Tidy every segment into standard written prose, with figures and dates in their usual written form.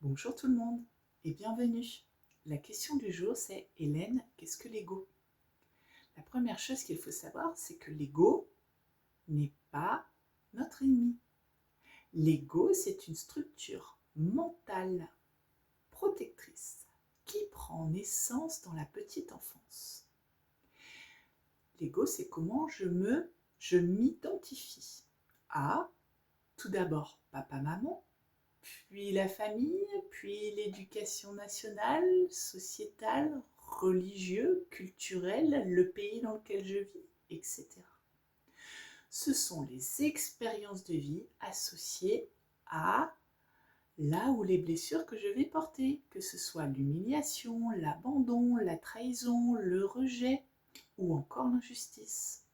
Bonjour tout le monde et bienvenue. La question du jour c'est Hélène, qu'est-ce que l'ego? La première chose qu'il faut savoir, c'est que l'ego n'est pas notre ennemi. L'ego, c'est une structure mentale protectrice qui prend naissance dans la petite enfance. L'ego, c'est comment je m'identifie à tout d'abord papa-maman, puis la famille, puis l'éducation nationale, sociétale, religieux, culturelle, le pays dans lequel je vis, etc. Ce sont les expériences de vie associées à là où les blessures que je vais porter, que ce soit l'humiliation, l'abandon, la trahison, le rejet ou encore l'injustice.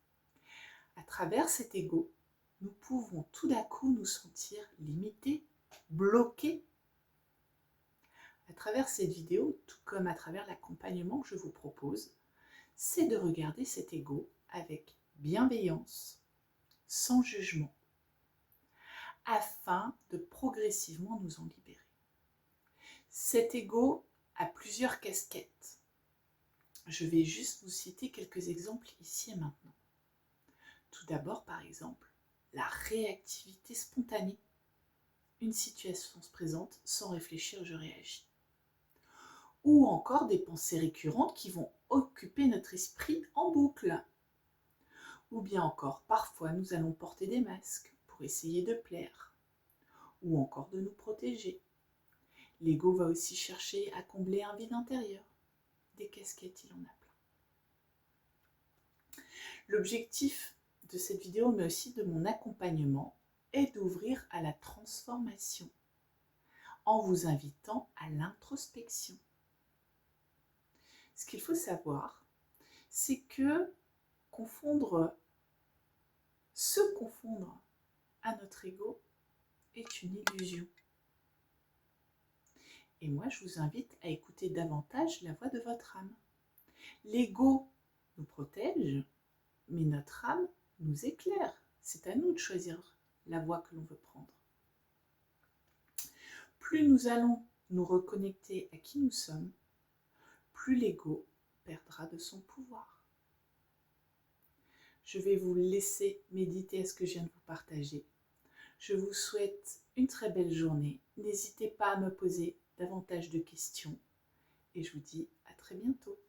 À travers cet ego, nous pouvons tout d'un coup nous sentir limités, bloqués. À travers cette vidéo, tout comme à travers l'accompagnement que je vous propose, c'est de regarder cet ego avec bienveillance, sans jugement, afin de progressivement nous en libérer. Cet ego a plusieurs casquettes. Je vais juste vous citer quelques exemples ici et maintenant. Tout d'abord, par exemple, la réactivité spontanée. Une situation se présente, sans réfléchir, je réagis. Ou encore des pensées récurrentes qui vont occuper notre esprit en boucle. Ou bien encore, parfois, nous allons porter des masques pour essayer de plaire. Ou encore de nous protéger. L'ego va aussi chercher à combler un vide intérieur. Des casquettes, il en a plein. L'objectif de cette vidéo, mais aussi de mon accompagnement, est d'ouvrir à la transformation en vous invitant à l'introspection. Ce qu'il faut savoir, c'est que se confondre à notre ego est une illusion. Et moi, je vous invite à écouter davantage la voix de votre âme. L'ego nous protège, mais notre âme nous éclaire. C'est à nous de choisir la voie que l'on veut prendre. Plus nous allons nous reconnecter à qui nous sommes, plus l'ego perdra de son pouvoir. Je vais vous laisser méditer à ce que je viens de vous partager. Je vous souhaite une très belle journée. N'hésitez pas à me poser davantage de questions et je vous dis à très bientôt.